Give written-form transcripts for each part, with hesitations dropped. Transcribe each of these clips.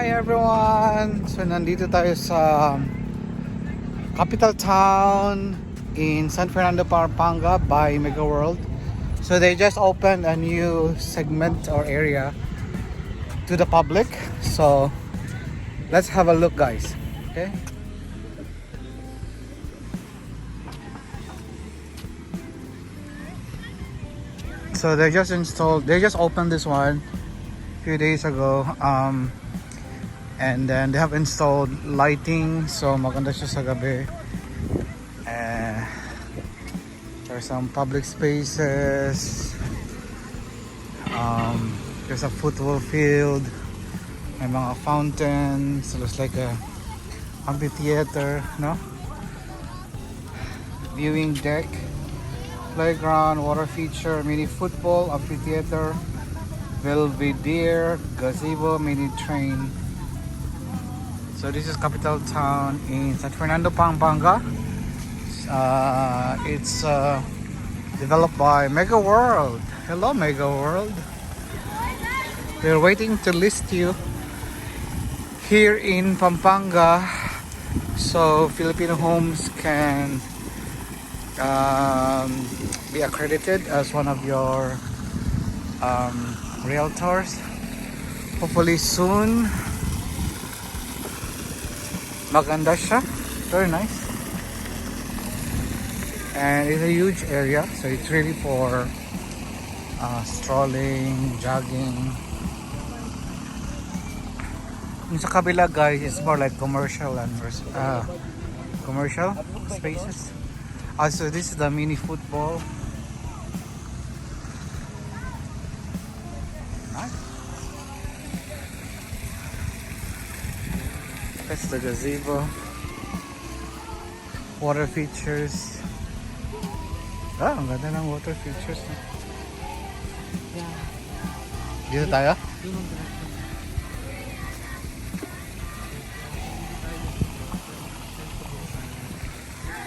Hi everyone! So nandito tayo sa capital town in San Fernando, Pampanga by Megaworld. So they just opened a new segment or area to the public. So let's have a look, guys. Okay? So they just opened this one a few days ago. And then they have installed lighting, so maganda siya sa gabi. There are some public spaces. There's a football field. May mga fountains. So looks like a amphitheater, no? Viewing deck, playground, water feature, mini football, amphitheater, Belvedere, gazebo, mini train. So this is capital town in San Fernando, Pampanga. It's developed by Megaworld. Hello, Megaworld. We're waiting to list you here in Pampanga, so Filipino homes can be accredited as one of your realtors. Hopefully soon. Maganda siya, very nice, and it's a huge area, so it's really for strolling, jogging. Yung sa kabila, guys, it's more like commercial and commercial spaces. Also, this is the mini football. That's the gazebo. Water features. Ang ganda ng water features. Dito tayo?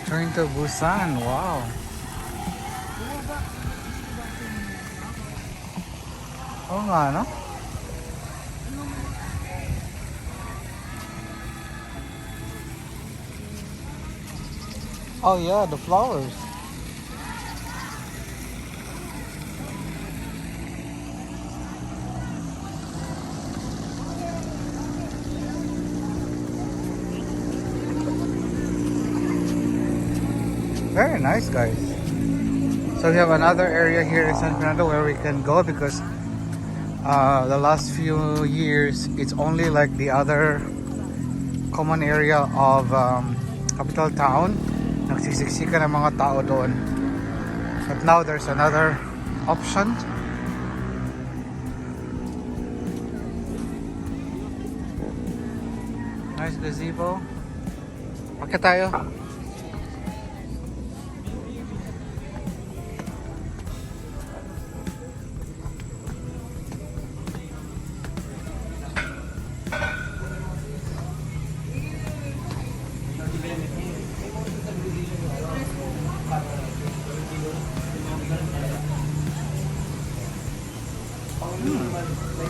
Train to Busan. Wow. Oo nga, no? Oh yeah, the flowers. Very nice, guys. So we have another area here in San Fernando where we can go because the last few years it's only like the other common area of capital town. Nagsisiksika ng mga tao doon. But now there's another option. Nice gazebo. Pakita tayo.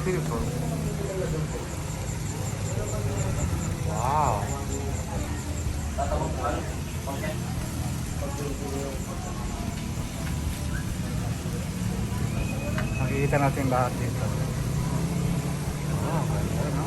Beautiful. Wow. Makikita natin lahat dito. Wow, ganda, no?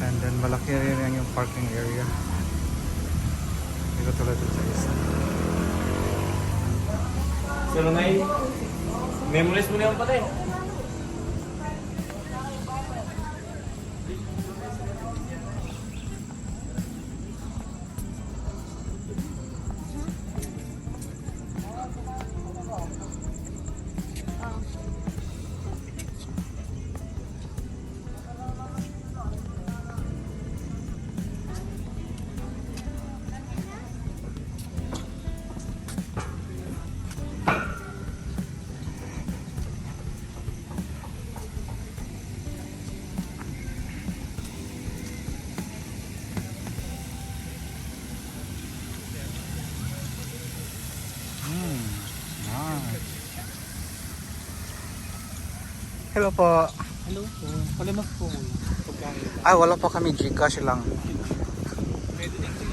And then malaki rin yung parking area. Dito tulad sa isa. So ngay, memories mo na yung patay. Hello po. Hello po. Palimas po. Pagkain. Ay, wala pa kami. Gcash lang. Pwede din po.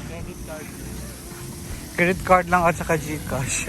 Credit card. Credit card lang at saka Gcash.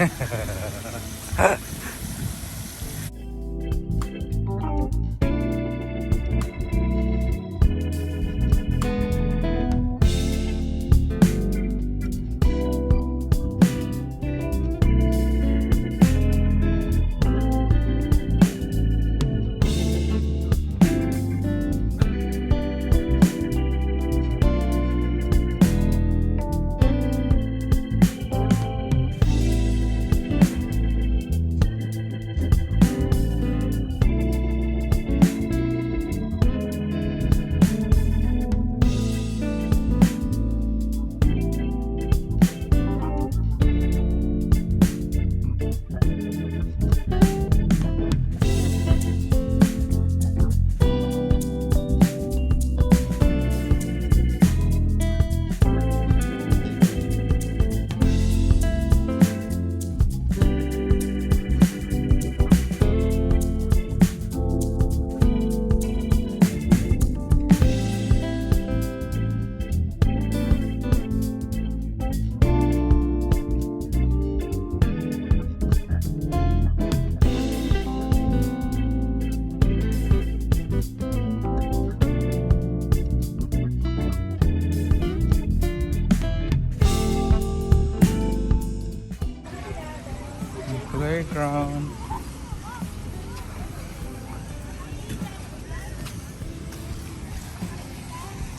Playground.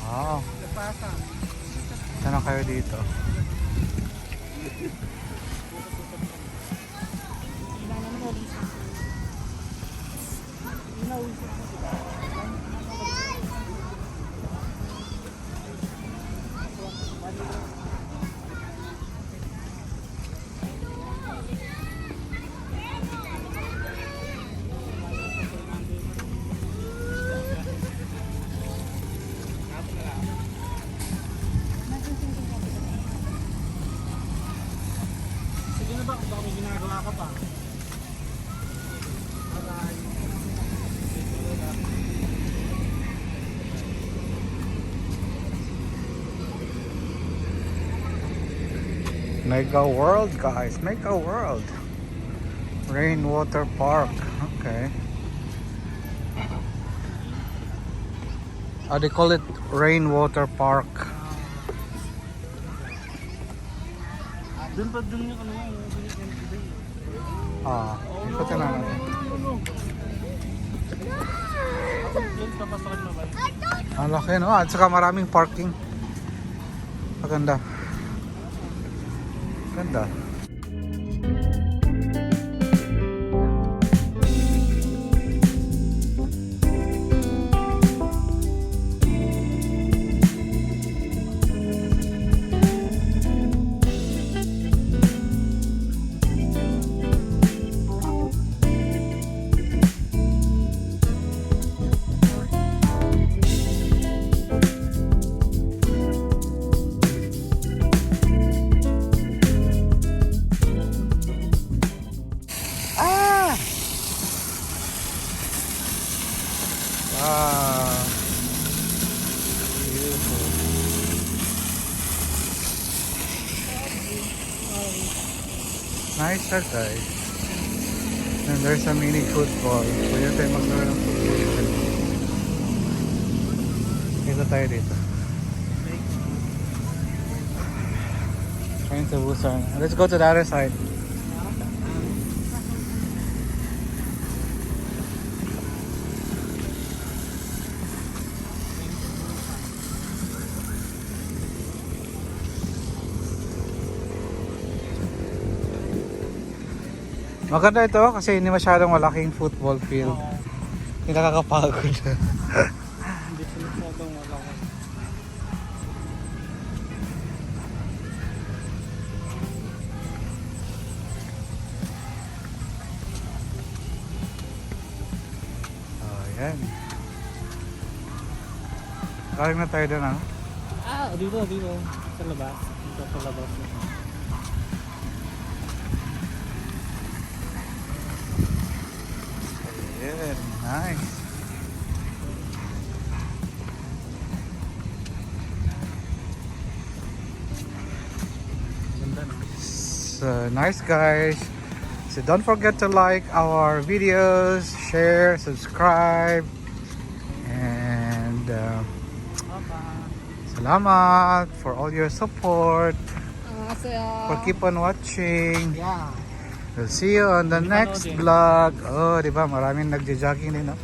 Wow. Sana kayo dito. Sige na ba? Baka may ginagawa ka pa. Megaworld, guys. Megaworld. Rainwater Park. Okay. They call it Rainwater Park. Doon pa doon yung ano yung Ikutin na natin. Doon papasakan mo ba? Ang laki, no? At saka maraming parking. Maganda. Ganda. Wow. Beautiful. Nice siya, guys. And there's a mini football. Pwede tayo maglaro ng football. Dito tayo dito. Trying to Busan. Let's go to the other side. Maganda ito kasi hindi masyadong malaking football field. Hindi nakakapagod. Hindi siya masyadong malaki. Oh, yan. Kaling na tayo doon, ano? Dito. Sa labas. Dito sa labas. Good, nice. So nice guys. So don't forget to like our videos, share, subscribe, and salamat for all your support. For keep on watching. Yeah. We'll see you on the next vlog. Oh, di ba? Maraming nagja-jogging din, no?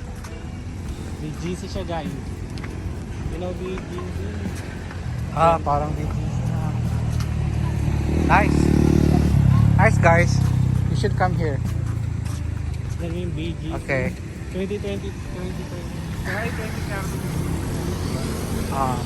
BGC siya guys. You know BGC? Parang BGC na. Nice. Nice guys. You should come here. Naging BGC. Okay. 2020. Why 2030? Ah.